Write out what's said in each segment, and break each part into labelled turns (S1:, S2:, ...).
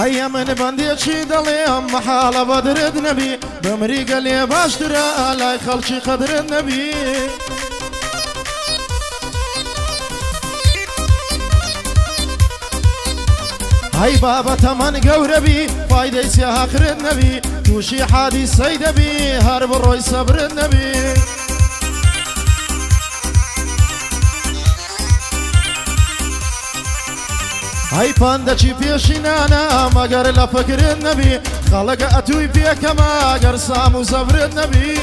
S1: هيا من بندي شي دليم محال بدرد نبي بمري قلي باشترا لا يخلشي قدر النبي هاي بابا تمن قوربي فايدة سيا آخر النبي توشي حادث سيد بي هرب الروي صبر النبي هاي باندا چی پیشینانا مگر لفکر النبی خلق اتوی پیکما گر سامو زبر النبی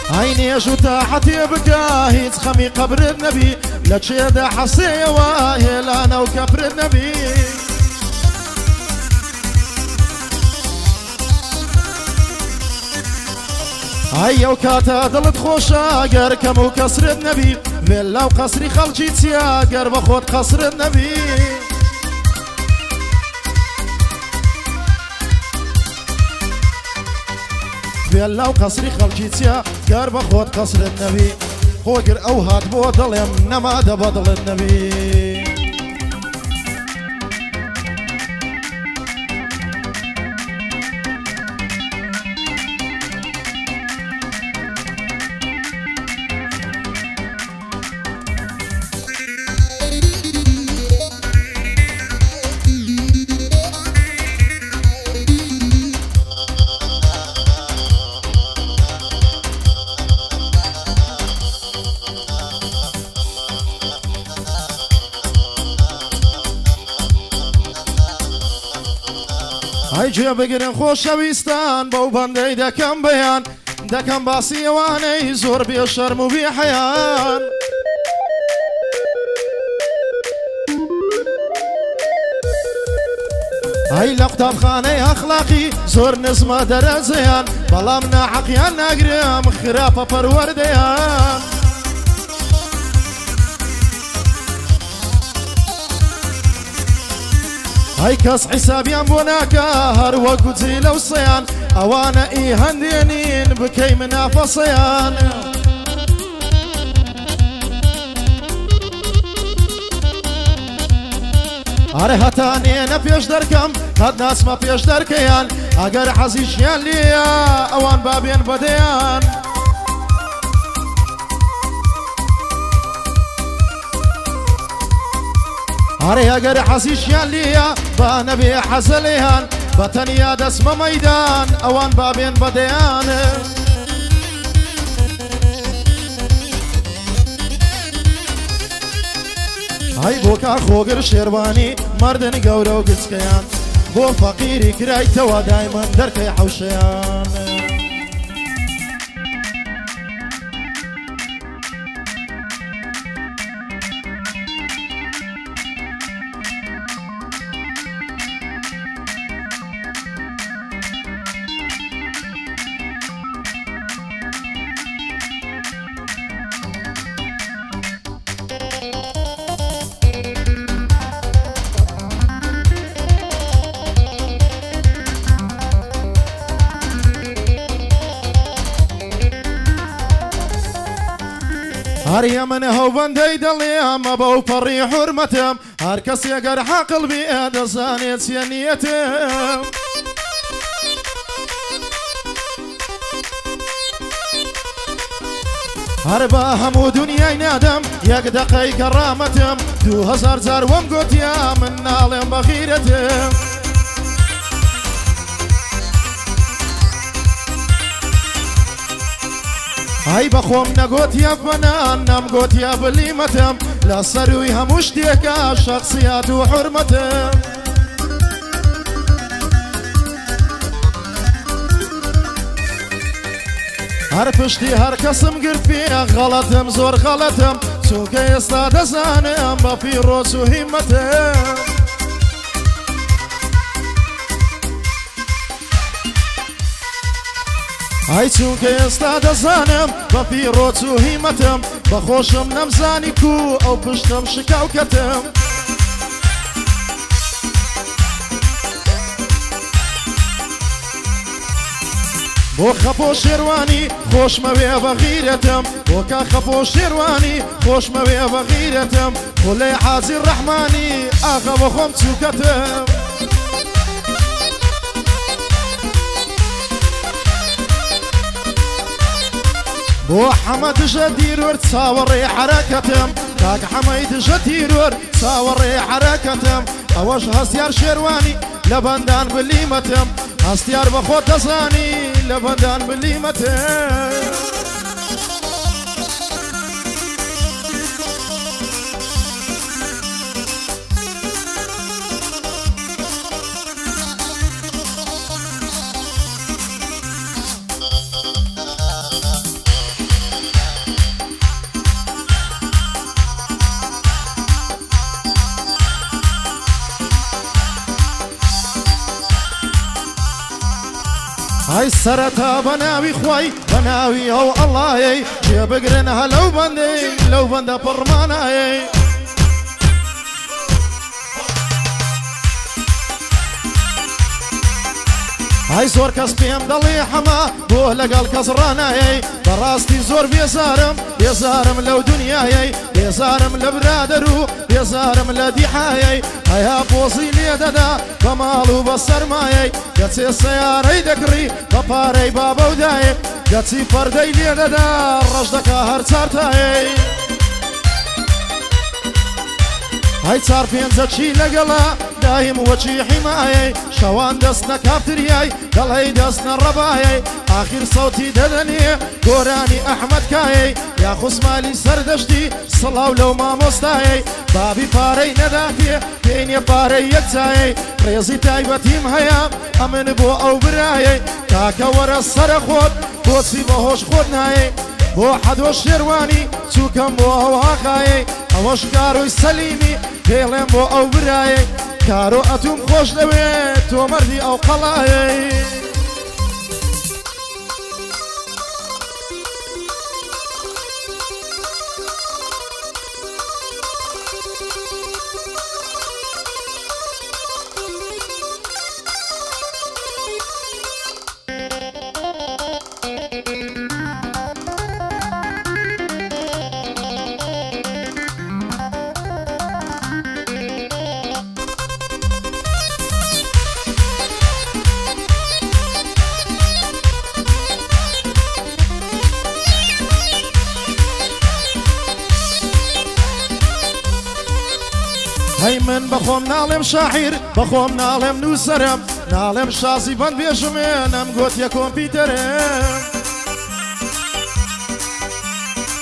S1: هاي نيشو تاحتي بكا هيت خمي قبر النبي لتشيد حصي واهلانا وكبر النبي هيا وكاتا دلت خوشا قر كمو كسر النبي فيلا وقصري خلجي تيا قر بخوت قصر النبي فيلا وقصري خلجي تيا قر بخوت قصر النبي خوقر او هات بودل يمنما دبدل النبي هاي جا بگرن خوشویستان بو بنده دکم بیان دکم باسی وانه زور بی شرم و بی حیان هاي لقطاب خانه اخلاقی زور نظم درزیان بلام ناحقیان نگرم خرافه پروردیان هاي كاس حسابيان بوناكا هر وقت زي لو صيان اوانا اي هندينين بكي منافصيان اره هتاني انا بيش دركم هاد ناس ما بيش دركيان اگر حزيشيان ليا اوان بابين بديان هاري اگر حسيشيان ليا بانبي حزليان بطنيا دسم ميدان اوان بابين بديان هاي بوكا خوغر شيرواني مردن قورو قلسكيان بو فقيري كراي توا دايما دركي حوشيان هاري من هو بندي دليام ابو فري حرمتهم هار كس يقرح قلبي ادزانيت سيانيتهم هربا همو دنيا نادم يقدقي كرامتهم 2000 زار ومقوت يا من نالهم بخيرتهم هاي بخوم نقوت يا فنان نمقوت يا بليمتهم لا صروي هموش ديكا شخصيات وحرمتهم هر پشتی هر کسم گرفی غلطم زور غلطم سوکه استاد زانم با پیروز و همتم هاي سوکه استاد زانم با پیروز و همتم بخوشم نمزانی کو او پشتم شکاوکتم بۆ خەپۆ شێروانی خۆشمەوێ بە غیرەتم بۆ کا خەپۆ شێروانی خۆشمەوێ بە غیرەتم خولەی حاجی ڕەحمانی ئاغا بە خۆم چووکەتم بۆ حەمە دژە دیرۆر چاوەڕێ حەرەکەتم کاک حەمەی دژە دیرۆر چاوەڕێ حەرەکەتم ئەوەش هەستیار شێروانی لە بەندان بلیمەتم هەستیار بە خۆت دەزانی لە بەندان بلیمەتم هاي سرتا بناوي خوي بناوي او الله جيبقرنها لو بندي لو بند برماناي هاي زور كاس بيم دلي حما بو لقال كسراناي براستي زور بيزارم لو دنياي بيزارم لبرادرو بيزارم لديحاي هيا بوصي ليددا بمالو بسرماي قتي السياري دكري بباري بابا وداي قتي فردي ليددا رجدك هرتارتاي هاي تعرفين زكي لقلا دايم وجهي حماية شوان دسنا كافترياي دلهي دسنا الرباية آخر صوتي ددني قوراني أحمد كاي يا خصمالي سردشتي صلاو لو ما مستاي بابي باري نداتي بيني باري يكتاي ريزي تايبتي مهيام أمن بو أو براي كاكا ورا السرخوت بوتسي بهوش خودناي بو حدو شيرواني توكم بو هواخاي اوش كاروي سليمي هيلم بو او براي كارو اتوم خوش لوي تو مردي او قلاي هاي من بخوم نالم شاعر بخوم نالم نوسرم نالم شازي بند بيجمين ام قوت يا كمبيوترم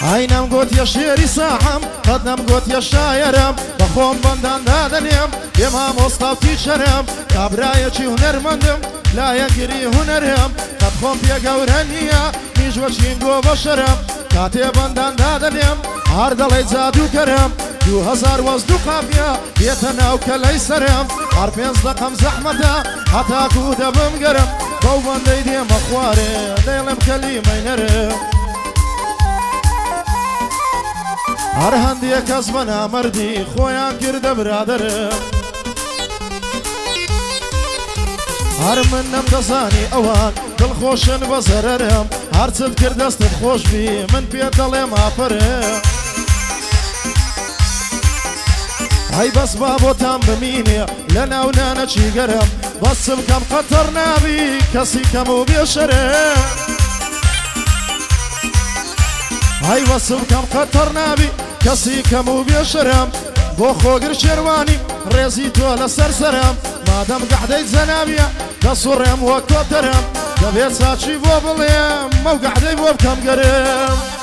S1: هاي نم قوت يا شيري ساحم قد نم قوت يا شايرم بخوم بندان دادنيم يما مصطفى شرم كابرايا شي هنرمندم لا يقري هنرهم قد خوم بيا قورانيا ميجوشين قو بشرم كاتي بندان دادنيم هاردلي زادو كرم 2012 قافية بيتنا وكلي سرم عرفين صدقم زحمته حتى كودا بمقرم بوبان ديدي مخواري ديلم كلمة نرم هرهندي كسبنا مردي خويا كرد برادرم هر منم دزاني اوان دل خوشن بزررم هر صد كردست خوش بي من بيتلي ما فرم هاي بس بابو تام بميني لنا ونانا شي قرم بس بكم قطر نابي كسي كمو بيشرم هاي بس بكم قطر نابي كسي كمو بيشرم بو خوغر شرواني ريزيتو لسرسرم مادام قعدي زنابيا كسورم وكوترم دبيت ساتشي بو بليم مو قعدي بو بكم قرم